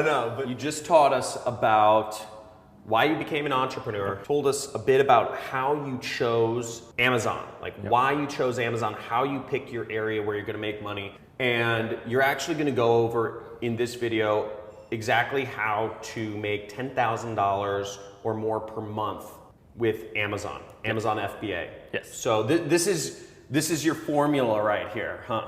No, but you just taught us about why you became an entrepreneur, told us a bit about how you chose Amazon, like why you chose Amazon, how you pick your area where you're gonna make money. And you're actually gonna go over in this video exactly how to make $10,000 or more per month with Amazon, Amazon FBA. Yes. So this is your formula right here, huh?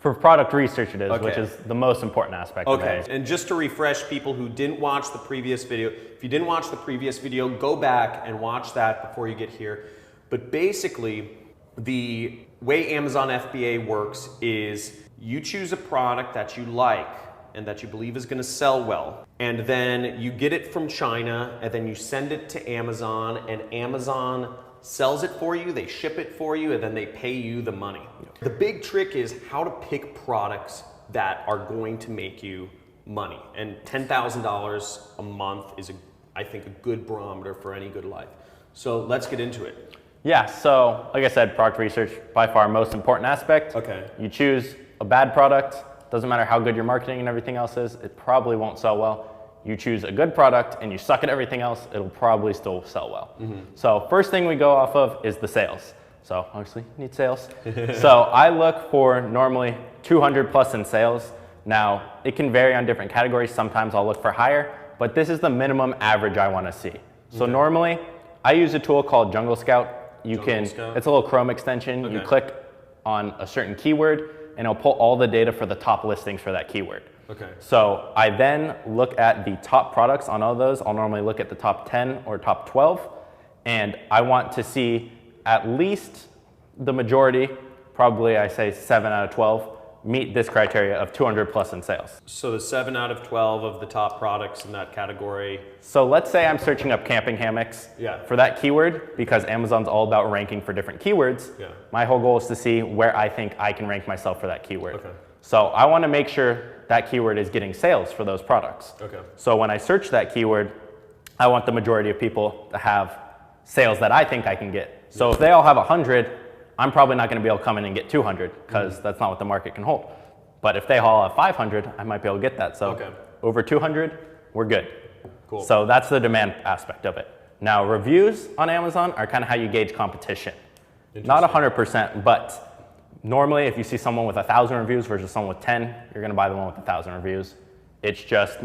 For product research it is, Okay. which is the most important aspect of Okay, it. and just to refresh people who didn't watch the previous video, if you didn't watch the previous video, go back and watch that before you get here. But basically, the way Amazon FBA works is you choose a product that you like and that you believe is gonna sell well, and then you get it from China, and then you send it to Amazon, and Amazon sells it for you, they ship it for you, and then they pay you the money. The big trick is how to pick products that are going to make you money. And $10,000 a month is, I think, a good barometer for any good life. So let's get into it. Yeah, so like I said, product research, by far most important aspect. Okay. You choose a bad product, doesn't matter how good your marketing and everything else is, it probably won't sell well. You choose a good product and you suck at everything else, it'll probably still sell well. So first thing we go off of is the sales. So obviously you need sales. So I look for normally 200 plus in sales. Now it can vary on different categories. Sometimes I'll look for higher, but this is the minimum average I want to see. So normally I use a tool called Jungle Scout. It's a little Chrome extension. You click on a certain keyword and it'll pull all the data for the top listings for that keyword. Okay. So I then look at the top products on all those. I'll normally look at the top 10 or top 12, and I want to see at least the majority, probably I say 7 out of 12, meet this criteria of 200 plus in sales. So the 7 out of 12 of the top products in that category. So let's say I'm searching up camping hammocks for that keyword, because Amazon's all about ranking for different keywords. My whole goal is to see where I think I can rank myself for that keyword. So I want to make sure that keyword is getting sales for those products. So when I search that keyword, I want the majority of people to have sales that I think I can get. So if they all have 100, I'm probably not going to be able to come in and get 200, because that's not what the market can hold. But if they all have 500, I might be able to get that. So over 200, we're good. Cool. So that's the demand aspect of it. Now reviews on Amazon are kind of how you gauge competition. Not 100%, but normally, if you see someone with 1,000 reviews versus someone with 10, you're going to buy the one with 1,000 reviews. It's just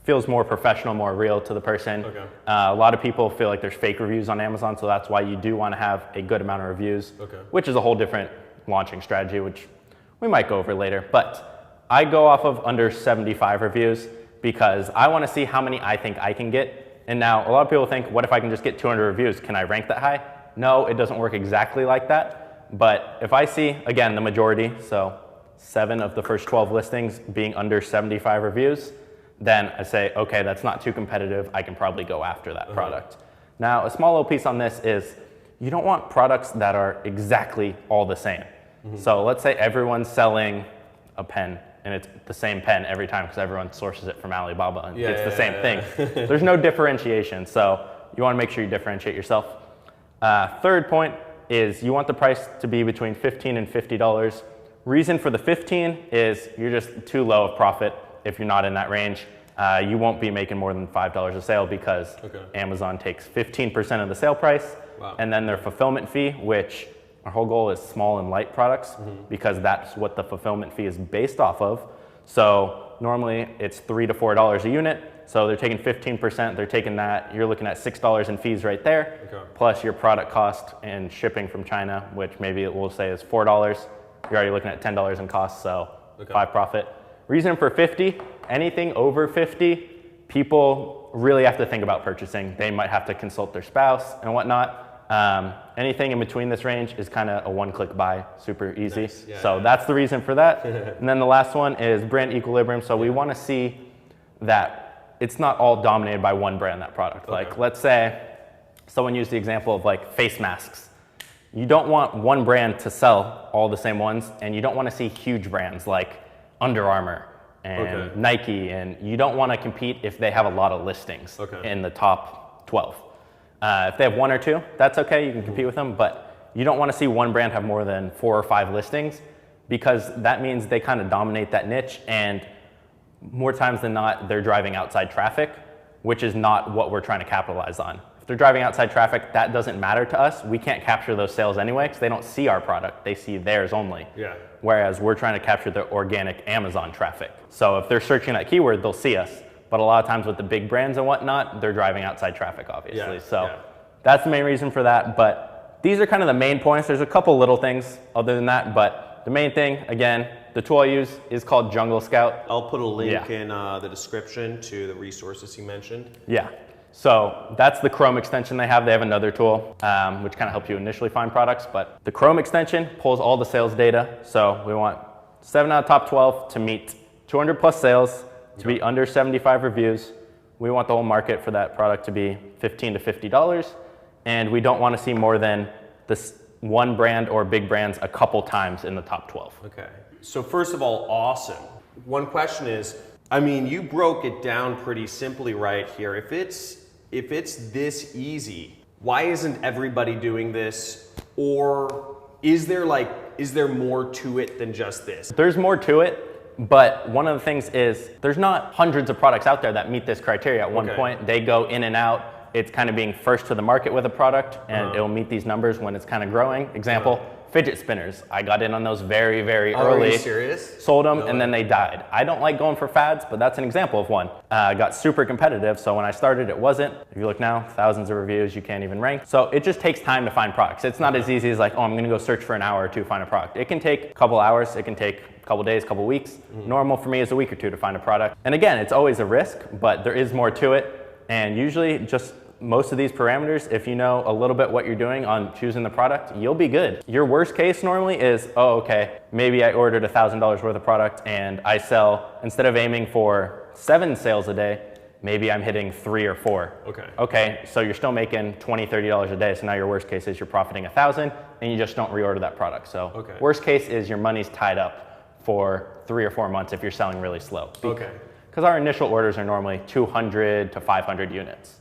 feels more professional, more real to the person. A lot of people feel like there's fake reviews on Amazon, so that's why you do want to have a good amount of reviews, which is a whole different launching strategy, which we might go over later. But I go off of under 75 reviews because I want to see how many I think I can get. And now a lot of people think, what if I can just get 200 reviews? Can I rank that high? No, it doesn't work exactly like that. But if I see, again, the majority, so 7 of the first 12 listings being under 75 reviews, then I say, okay, that's not too competitive. I can probably go after that product. Now, a small little piece on this is you don't want products that are exactly all the same. So let's say everyone's selling a pen and it's the same pen every time because everyone sources it from Alibaba and it's the same thing. There's no differentiation. So you want to make sure you differentiate yourself. Third point is you want the price to be between $15 and $50. Reason for the 15 is you're just too low of profit if you're not in that range. You won't be making more than $5 a sale because Amazon takes 15% of the sale price and then their fulfillment fee, which our whole goal is small and light products because that's what the fulfillment fee is based off of. So normally it's $3 to $4 a unit. So they're taking 15%, they're taking that, you're looking at $6 in fees right there, plus your product cost and shipping from China, which maybe it will say is $4. You're already looking at $10 in cost, so 5 profit. Reason for 50, anything over 50, people really have to think about purchasing. They might have to consult their spouse and whatnot. Anything in between this range is kind of a one-click buy, super easy. So that's the reason for that. And then the last one is brand equilibrium. So we want to see that it's not all dominated by one brand, that product. Like let's say someone used the example of like face masks. You don't want one brand to sell all the same ones, and you don't want to see huge brands like Under Armour and Nike, and you don't want to compete if they have a lot of listings in the top 12. If they have 1 or 2, that's okay, you can compete with them, but you don't want to see one brand have more than 4 or 5 listings because that means they kind of dominate that niche, and more times than not, they're driving outside traffic, which is not what we're trying to capitalize on. If they're driving outside traffic, that doesn't matter to us. We can't capture those sales anyway because they don't see our product. They see theirs only. Yeah. Whereas we're trying to capture the organic Amazon traffic. So if they're searching that keyword, they'll see us. But a lot of times with the big brands and whatnot, they're driving outside traffic, obviously. That's the main reason for that. But these are kind of the main points. There's a couple little things other than that. But the main thing, again, the tool I use is called Jungle Scout. I'll put a link in the description to the resources you mentioned. Yeah. So that's the Chrome extension they have. They have another tool, which kind of helps you initially find products. But the Chrome extension pulls all the sales data. So we want 7 out of top 12 to meet 200 plus sales, to be under 75 reviews. We want the whole market for that product to be $15 to $50. And we don't want to see more than this one brand or big brands a couple times in the top 12. Okay. So first of all, awesome. One question is, I mean, you broke it down pretty simply right here. If it's this easy, why isn't everybody doing this? Or is there more to it than just this? There's more to it. But one of the things is there's not hundreds of products out there that meet this criteria at one point. They go in and out. It's kind of being first to the market with a product, and it'll meet these numbers when it's kind of growing. Example, fidget spinners. I got in on those very, very early. Are you serious? Sold them, and then they died. I don't like going for fads, but that's an example of one. Got super competitive, so when I started, it wasn't. If you look now, thousands of reviews, you can't even rank. So it just takes time to find products. It's not as easy as like, oh, I'm gonna go search for an hour or two to find a product. It can take a couple hours, it can take a couple days, couple weeks. Normal for me is a week or two to find a product. And again, it's always a risk, but there is more to it. And usually just most of these parameters, if you know a little bit what you're doing on choosing the product, you'll be good. Your worst case normally is, oh, okay, maybe I ordered $1,000 worth of product and I sell, instead of aiming for 7 sales a day, maybe I'm hitting 3 or 4. Okay, so you're still making $20, $30 a day. So now your worst case is you're profiting $1,000 and you just don't reorder that product. So worst case is your money's tied up for 3 or 4 months if you're selling really slow. Because our initial orders are normally 200 to 500 units.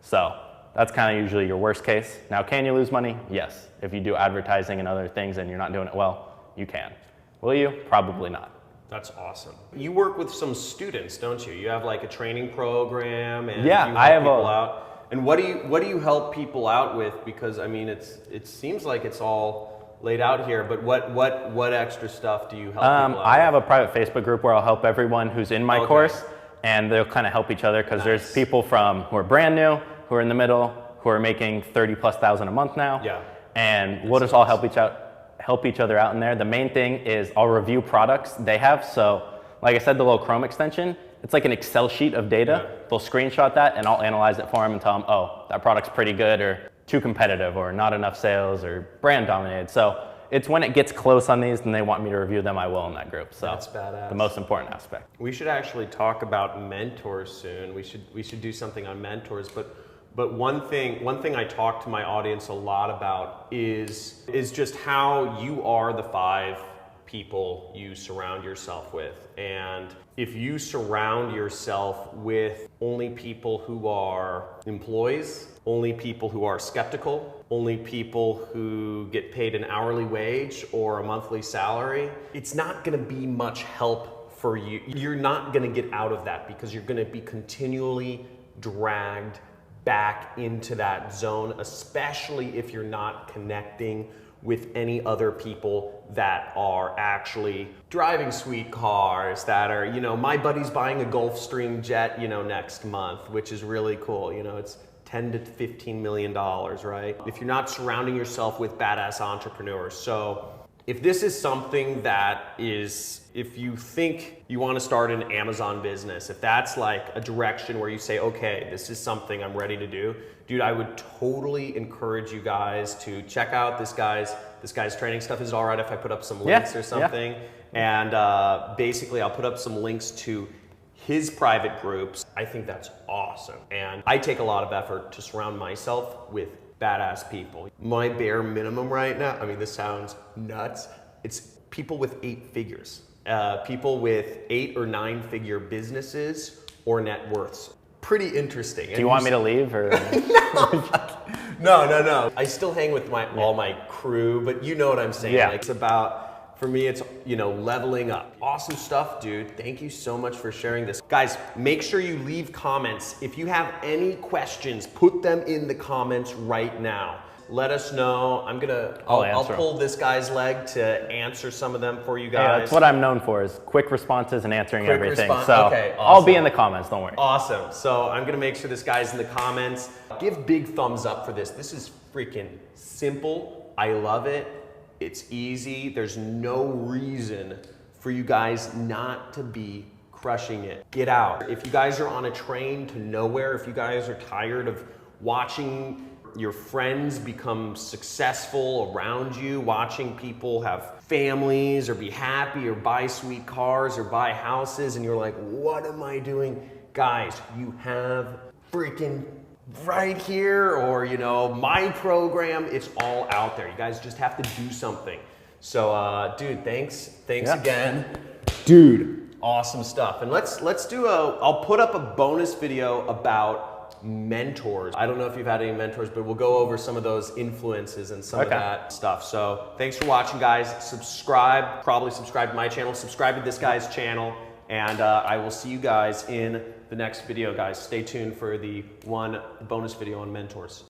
So that's kind of usually your worst case. Now, can you lose money? Yes. If you do advertising and other things and you're not doing it well, you can. Will you? Probably not. That's awesome. You work with some students, don't you? You have like a training program, and yeah, you help people out. And what do you help people out with? Because I mean, it seems like it's all laid out here, but what extra stuff do you help people out I have a private Facebook group where I'll help everyone who's in my course, and they'll kind of help each other because there's people who are brand new, who are in the middle, who are making 30+ thousand a month now. And we'll just all help each other out in there. The main thing is I'll review products they have. So like I said, the little Chrome extension, it's like an Excel sheet of data. They'll screenshot that and I'll analyze it for them and tell them, oh, that product's pretty good or too competitive or not enough sales or brand dominated. So it's when it gets close on these and they want me to review them, I will in that group. So that's badass. The most important aspect. We should actually talk about mentors soon. We should do something on mentors, but one thing I talk to my audience a lot about is just how you are the 5 people you surround yourself with. And if you surround yourself with only people who are employees, only people who are skeptical, only people who get paid an hourly wage or a monthly salary, it's not gonna be much help for you. You're not gonna get out of that because you're gonna be continually dragged back into that zone, especially if you're not connecting with any other people that are actually driving sweet cars, that are, you know, my buddy's buying a Gulfstream jet, you know, next month, which is really cool. You know, it's 10 to 15 million dollars, right? If you're not surrounding yourself with badass entrepreneurs. So if this is something that is, if you think you want to start an Amazon business, if that's like a direction where you say, okay, this is something I'm ready to do, dude, I would totally encourage you guys to check out this guy's training stuff. Is it all right if I put up some links or something? And basically I'll put up some links to his private groups. I think that's awesome. And I take a lot of effort to surround myself with badass people. My bare minimum right now, I mean, this sounds nuts. It's people with 8 figures. People with 8 or 9 figure businesses or net worths. Pretty interesting. Do you want me to leave or? No. I still hang with all my crew, but you know what I'm saying. Yeah. Like, it's about, for me, it's you know, leveling up. Awesome stuff, dude. Thank you so much for sharing this. Guys, make sure you leave comments. If you have any questions, put them in the comments right now. Let us know. I'll pull this guy's leg to answer some of them for you guys. Yeah, that's what I'm known for, is quick responses and answering everything. So okay, awesome. I'll be in the comments, don't worry. Awesome. So I'm gonna make sure this guy's in the comments. Give big thumbs up for this. This is freaking simple. I love it. It's easy. There's no reason for you guys not to be crushing it. Get out. If you guys are on a train to nowhere, if you guys are tired of watching your friends become successful around you, watching people have families or be happy or buy sweet cars or buy houses, and you're like, what am I doing? Guys, you have freaking right here, or you know, my program, it's all out there. You guys just have to do something. So dude, thanks again. Dude, awesome stuff. And let's do I'll put up a bonus video about mentors. I don't know if you've had any mentors, but we'll go over some of those influences and some of that stuff. So thanks for watching, guys. Subscribe, probably subscribe to my channel, subscribe to this guy's channel, and I will see you guys in the next video, guys. Stay tuned for the one bonus video on mentors.